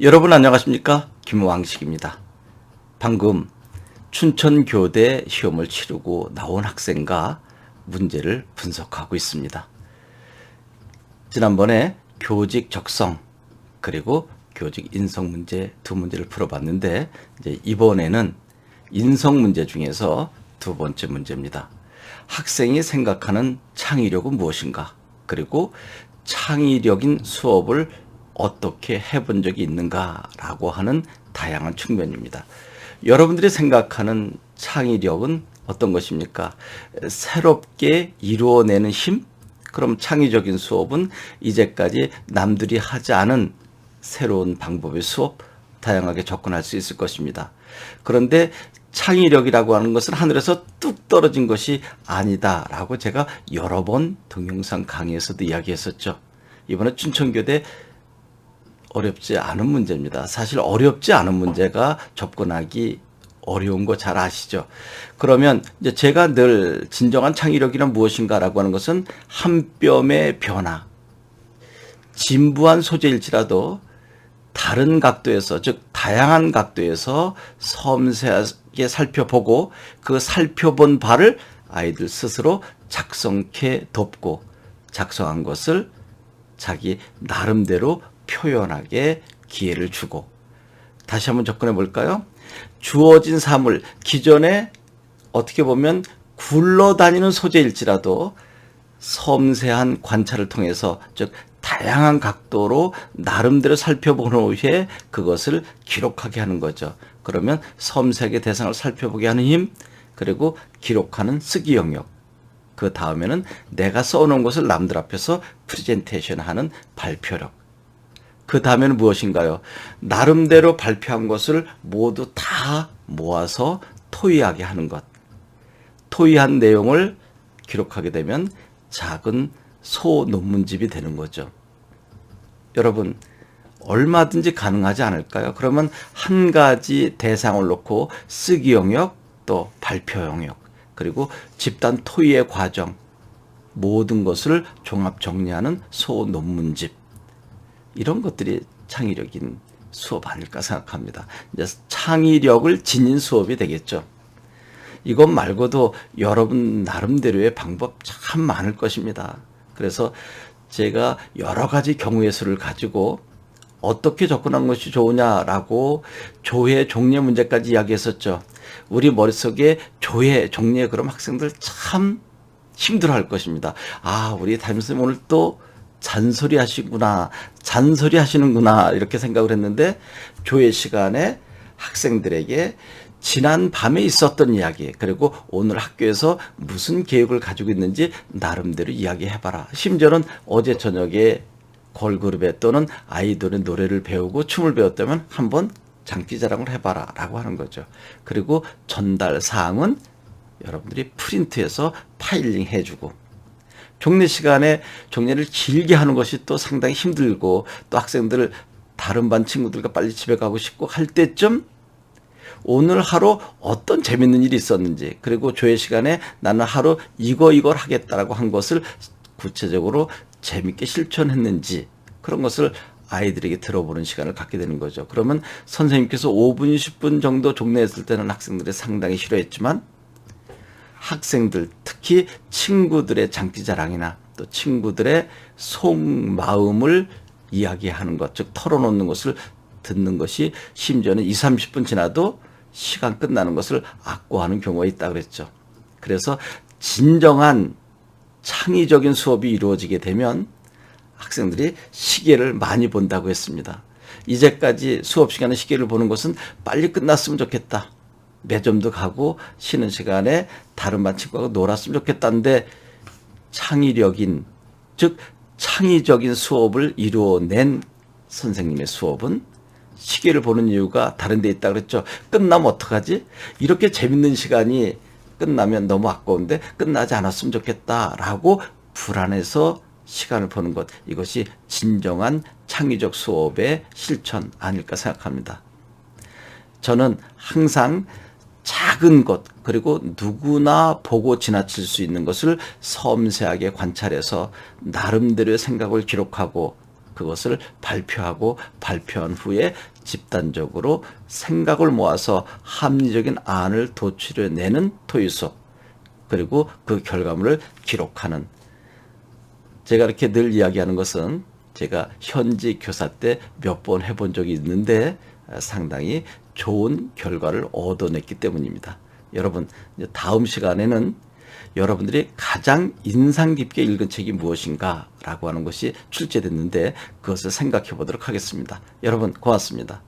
여러분 안녕하십니까? 김왕식입니다. 방금 춘천교대 시험을 치르고 나온 학생과 문제를 분석하고 있습니다. 지난번에 교직 적성 그리고 교직 인성 문제 두 문제를 풀어봤는데 이제 이번에는 인성 문제 중에서 두 번째 문제입니다. 학생이 생각하는 창의력은 무엇인가? 그리고 창의력인 수업을 어떻게 해본 적이 있는가라고 하는 다양한 측면입니다. 여러분들이 생각하는 창의력은 어떤 것입니까? 새롭게 이루어내는 힘? 그럼 창의적인 수업은 이제까지 남들이 하지 않은 새로운 방법의 수업, 다양하게 접근할 수 있을 것입니다. 그런데 창의력이라고 하는 것은 하늘에서 뚝 떨어진 것이 아니다라고 제가 여러 번 동영상 강의에서도 이야기했었죠. 이번에 춘천교대 어렵지 않은 문제입니다. 사실 어렵지 않은 문제가 접근하기 어려운 거 잘 아시죠? 그러면 이제 제가 늘 진정한 창의력이란 무엇인가라고 하는 것은 한 뼘의 변화, 진부한 소재일지라도 다른 각도에서, 즉 다양한 각도에서 섬세하게 살펴보고 그 살펴본 바를 아이들 스스로 작성해 돕고 작성한 것을 자기 나름대로 표현하게 기회를 주고, 다시 한번 접근해 볼까요? 주어진 사물, 기존에 어떻게 보면 굴러다니는 소재일지라도 섬세한 관찰을 통해서, 즉 다양한 각도로 나름대로 살펴본 후에 그것을 기록하게 하는 거죠. 그러면 섬세하게 대상을 살펴보게 하는 힘, 그리고 기록하는 쓰기 영역, 그 다음에는 내가 써놓은 것을 남들 앞에서 프레젠테이션하는 발표력, 그 다음에는 무엇인가요? 나름대로 발표한 것을 모두 다 모아서 토의하게 하는 것. 토의한 내용을 기록하게 되면 작은 소논문집이 되는 거죠. 여러분, 얼마든지 가능하지 않을까요? 그러면 한 가지 대상을 놓고 쓰기 영역, 또 발표 영역, 그리고 집단 토의의 과정, 모든 것을 종합 정리하는 소논문집, 이런 것들이 창의력인 수업 아닐까 생각합니다. 이제 창의력을 지닌 수업이 되겠죠. 이것 말고도 여러분 나름대로의 방법 참 많을 것입니다. 그래서 제가 여러 가지 경우의 수를 가지고 어떻게 접근한 것이 좋으냐라고 조회, 종례 문제까지 이야기했었죠. 우리 머릿속에 조회, 종례, 그럼 학생들 참 힘들어할 것입니다. 아, 우리 담임선생님 오늘 또 잔소리 하시는구나 이렇게 생각을 했는데, 조회 시간에 학생들에게 지난 밤에 있었던 이야기, 그리고 오늘 학교에서 무슨 계획을 가지고 있는지 나름대로 이야기해봐라. 심지어는 어제 저녁에 걸그룹에 또는 아이돌의 노래를 배우고 춤을 배웠다면 한번 장기자랑을 해봐라 라고 하는 거죠. 그리고 전달 사항은 여러분들이 프린트해서 파일링 해주고, 종례 시간에 종례를 길게 하는 것이 또 상당히 힘들고, 또 학생들 다른 반 친구들과 빨리 집에 가고 싶고 할 때쯤 오늘 하루 어떤 재밌는 일이 있었는지, 그리고 조회 시간에 나는 하루 이걸 하겠다라고 한 것을 구체적으로 재밌게 실천했는지, 그런 것을 아이들에게 들어보는 시간을 갖게 되는 거죠. 그러면 선생님께서 5분, 10분 정도 종례했을 때는 학생들이 상당히 싫어했지만, 학생들, 특히 친구들의 장기자랑이나 또 친구들의 속마음을 이야기하는 것, 즉 털어놓는 것을 듣는 것이 심지어는 20, 30분 지나도 시간 끝나는 것을 악고하는 경우가 있다고 그랬죠. 그래서 진정한 창의적인 수업이 이루어지게 되면 학생들이 시계를 많이 본다고 했습니다. 이제까지 수업 시간에 시계를 보는 것은 빨리 끝났으면 좋겠다, 매점도 가고 쉬는 시간에 다른 반 친구하고 놀았으면 좋겠다는데, 창의력인, 즉 창의적인 수업을 이루어낸 선생님의 수업은 시계를 보는 이유가 다른 데 있다 그랬죠. 끝나면 어떡하지? 이렇게 재밌는 시간이 끝나면 너무 아까운데 끝나지 않았으면 좋겠다라고 불안해서 시간을 보는 것, 이것이 진정한 창의적 수업의 실천 아닐까 생각합니다. 저는 항상 작은 것, 그리고 누구나 보고 지나칠 수 있는 것을 섬세하게 관찰해서 나름대로의 생각을 기록하고 그것을 발표하고 발표한 후에 집단적으로 생각을 모아서 합리적인 안을 도출해내는 토의 수업, 그리고 그 결과물을 기록하는, 제가 이렇게 늘 이야기하는 것은 제가 현지 교사 때 몇 번 해본 적이 있는데 상당히 좋은 결과를 얻어냈기 때문입니다. 여러분, 이제 다음 시간에는 여러분들이 가장 인상 깊게 읽은 책이 무엇인가 라고 하는 것이 출제됐는데 그것을 생각해 보도록 하겠습니다. 여러분 고맙습니다.